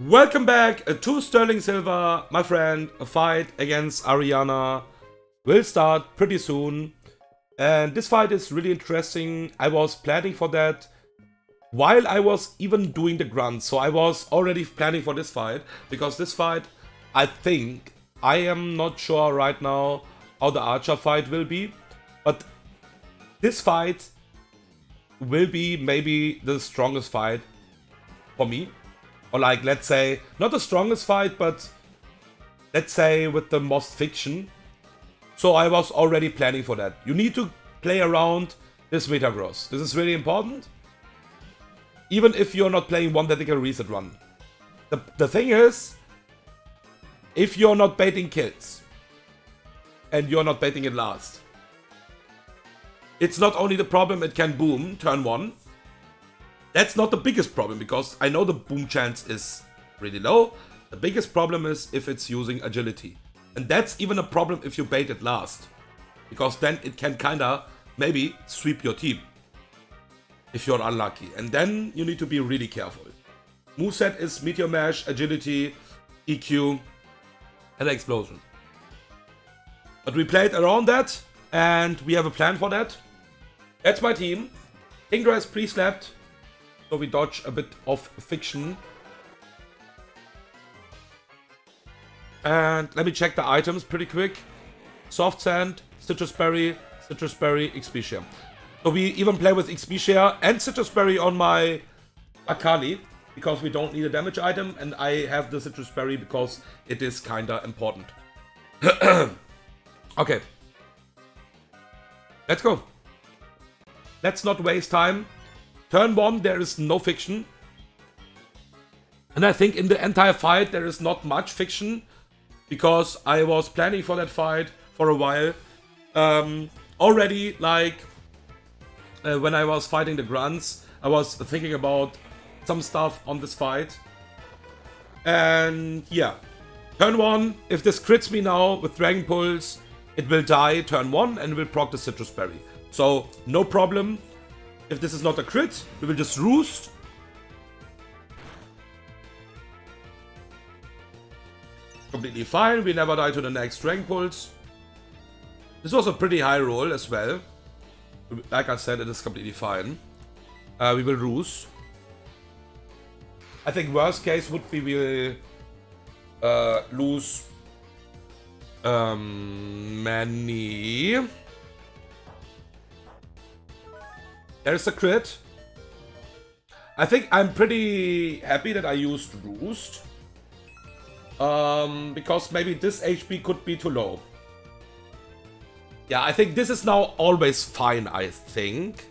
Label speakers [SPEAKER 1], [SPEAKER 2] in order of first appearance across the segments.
[SPEAKER 1] Welcome back to Sterling Silver, my friend. A fight against Ariana will start pretty soon. And this fight is really interesting. I was planning for that while I was even doing the grunt. So I was already planning for this fight. Because this fight, I am not sure right now how the Archer fight will be. But this fight will be maybe the strongest fight for me. Or like, let's say, not the strongest fight, but let's say with the most fiction. So I was already planning for that. You need to play around this Metagross. This is really important. Even if you're not playing one tactical reset run. The thing is, if you're not baiting kills, and you're not baiting it last, it's not only the problem it can boom turn 1. That's not the biggest problem, because I know the boom chance is really low. The biggest problem is if it's using agility. And that's even a problem if you bait it last. Because then it can kinda, maybe, sweep your team. If you're unlucky. And then you need to be really careful. Moveset is Meteor Mash, Agility, EQ, and Explosion. But we played around that, and we have a plan for that. That's my team. Kingdra is pre-slapped. So we dodge a bit of fiction. And let me check the items pretty quick. Soft Sand, Citrus Berry, Xperia. So we even play with Xperia and Citrus Berry on my Akali. Because we don't need a damage item. And I have the Citrus Berry because it is kinda important. Okay. Let's go. Let's not waste time. Turn 1, there is no fiction. And I think in the entire fight there is not much fiction. Because I was planning for that fight for a while. Already, like, when I was fighting the grunts, I was thinking about some stuff on this fight. And yeah. Turn 1, if this crits me now with Dragon Pulse, it will die turn 1 and will proc the Citrus Berry. So, no problem. If this is not a crit, we will just roost. Completely fine, we never die to the next Dragon Pulse. This was a pretty high roll as well. Like I said, it is completely fine. We will roost. I think worst case would be we'll lose many. There's a crit. I think I'm pretty happy that I used Roost. Because maybe this HP could be too low. Yeah, I think this is now always fine, I think.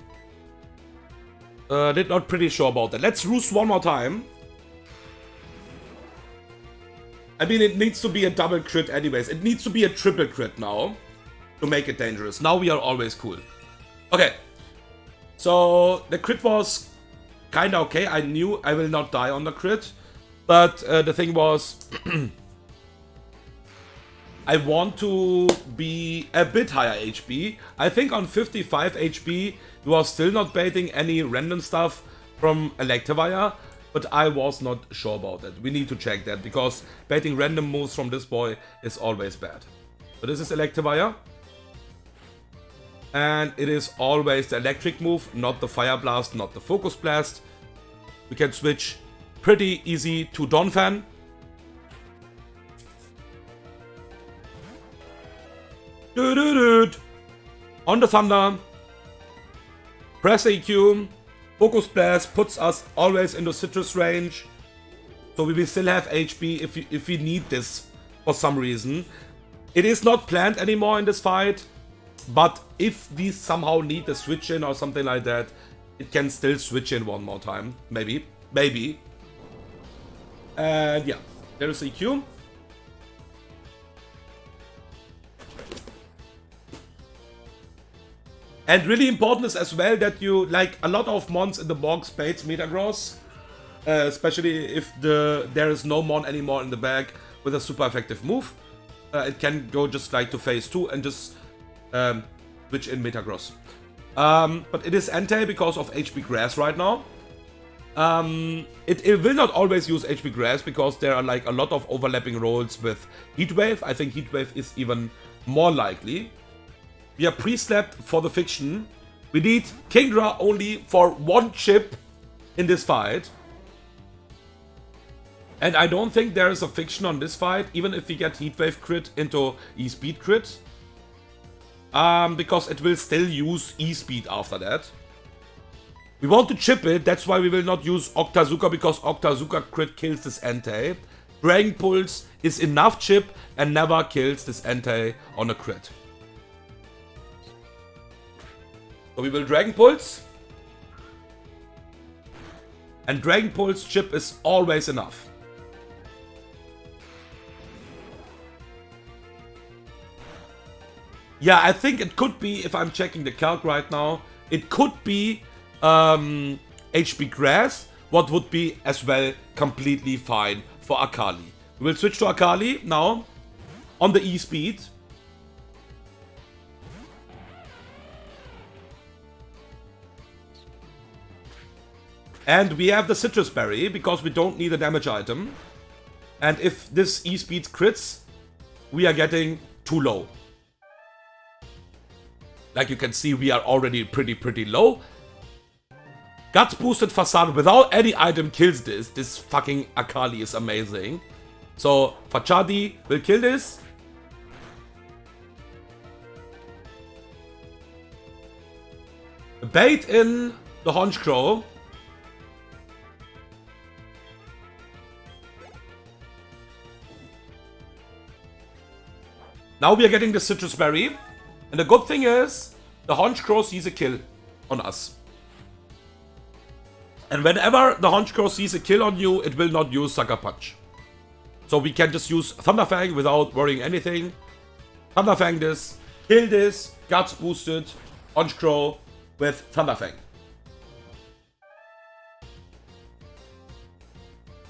[SPEAKER 1] Not pretty sure about that. Let's Roost one more time. I mean, it needs to be a double crit anyways. It needs to be a triple crit now to make it dangerous. Now we are always cool. Okay. So, the crit was kinda okay. I knew I will not die on the crit. But the thing was, I want to be a bit higher HP. I think on 55 HP, we was still not baiting any random stuff from Electivire. But I was not sure about that. We need to check that, because baiting random moves from this boy is always bad. So this is Electivire. And it is always the electric move, not the fire blast, not the focus blast. We can switch pretty easy to Donphan. On the Thunder. Press EQ. Focus blast puts us always into citrus range. So we will still have HP if we need this for some reason. It is not planned anymore in this fight. But if we somehow need a switch in or something like that, it can still switch in one more time. Maybe. Maybe. And yeah, there is EQ. And really important is as well that you, like a lot of mons in the box baits Metagross. Especially if there is no mon anymore in the bag with a super effective move. It can go just like to phase 2 and just switch in Metagross. But it is anti because of HP Grass right now. It will not always use HP Grass because there are like a lot of overlapping roles with Heat Wave. I think Heat Wave is even more likely. We are pre-slapped for the Fiction. We need Kingdra only for 1 chip in this fight. And I don't think there is a Fiction on this fight, even if we get Heat Wave crit into E-Speed crit. Because it will still use E-Speed after that. We want to chip it, that's why we will not use Octazooka, because Octazooka crit kills this Entei. Dragon Pulse is enough chip and never kills this Entei on a crit. So we will Dragon Pulse. And Dragon Pulse chip is always enough. Yeah, I think it could be, if I'm checking the calc right now, it could be HP Grass, what would be as well completely fine for Akali. We will switch to Akali now, on the E-Speed. And we have the Citrus Berry, because we don't need a damage item. And if this E-Speed crits, we are getting too low. Like you can see, we are already pretty low. Guts boosted Facade without any item kills this. This fucking Akali is amazing. So Fachadi will kill this. Bait in the Honchkrow. Now we are getting the Citrus Berry. And the good thing is, the Honchkrow sees a kill on us. And whenever the Honchkrow sees a kill on you, it will not use Sucker Punch. So we can just use Thunder Fang without worrying anything. Thunder Fang this, kill this, Guts boosted, Honchkrow with Thunder Fang.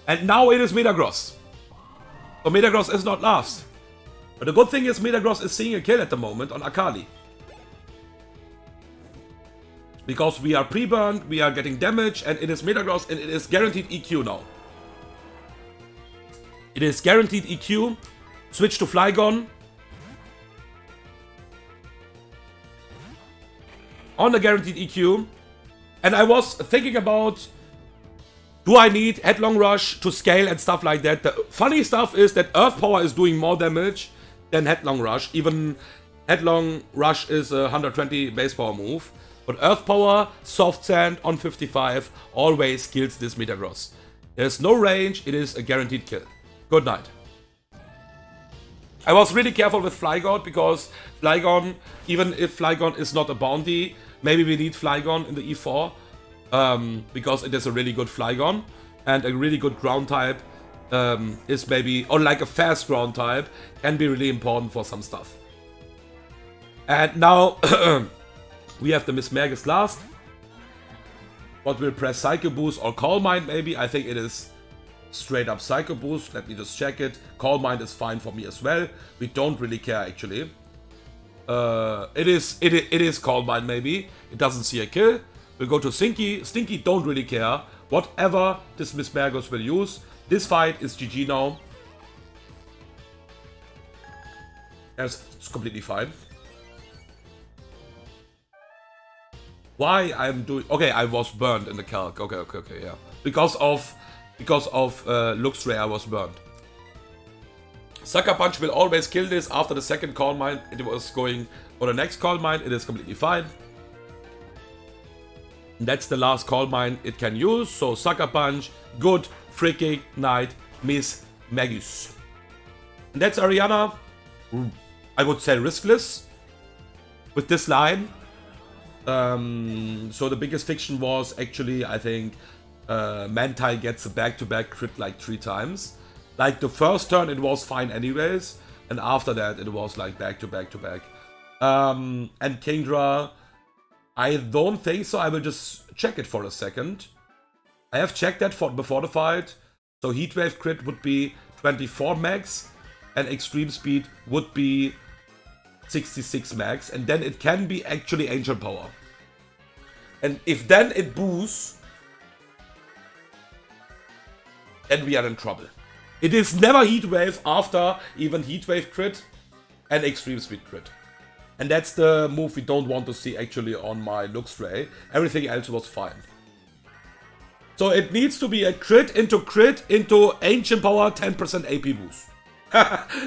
[SPEAKER 1] And now it is Metagross. So Metagross is not last. But the good thing is Metagross is seeing a kill at the moment on Akali. Because we are pre-burned, we are getting damage, and it is Metagross, and it is guaranteed EQ now. It is guaranteed EQ. Switch to Flygon. On the guaranteed EQ. And I was thinking about, do I need Headlong Rush to scale and stuff like that? The funny stuff is that Earth Power is doing more damage than Headlong Rush. Even Headlong Rush is a 120 base power move. But Earth Power, Soft Sand on 55 always kills this Metagross. There's no range, it is a guaranteed kill. Good night. I was really careful with Flygon, because Flygon, even if Flygon is not a bounty, maybe we need Flygon in the E4. Because it is a really good Flygon. And a really good ground type is maybe, or like a fast ground type, can be really important for some stuff. And now we have the Miss Mergis last. What will press Psycho Boost or Calm Mind maybe? I think it is straight up Psycho Boost. Let me just check it. Calm Mind is fine for me as well. We don't really care actually. It is Calm Mind maybe. It doesn't see a kill. We'll go to Stinky. Stinky don't really care. Whatever this Miss Mergis will use. This fight is GG now. Yes, it's completely fine. Why I'm doing... Okay, I was burned in the calc. Okay, yeah. Because of Luxray, I was burned. Sucker Punch will always kill this after the second Calm Mind. It was going for the next Calm Mind. It is completely fine. And that's the last Calm Mind it can use. So Sucker Punch, good freaking night, Miss Mergis. And that's Ariana. I would say riskless with this line. So the biggest fiction was actually, I think, Mantile gets a back-to-back crit like 3 times. Like the first turn it was fine anyways, and after that it was like back-to-back-to-back. And Kingdra, I don't think so. I will just check it for a second. I have checked that before the fight. So Heatwave crit would be 24 max, and Extreme Speed would be 66 max, and then it can be actually Ancient Power. And if then it boosts, then we are in trouble. It is never Heat Wave after even Heat Wave crit and Extreme Speed crit. And that's the move we don't want to see actually on my Luxray. Everything else was fine. So it needs to be a crit into Ancient Power 10% AP boost.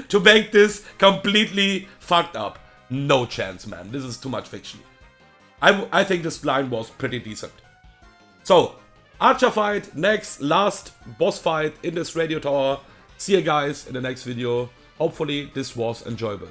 [SPEAKER 1] To make this completely fucked up. No chance, man. This is too much fiction. I think this line was pretty decent. So, Archer fight, next, last boss fight in this radio tower. See you guys in the next video. Hopefully this was enjoyable.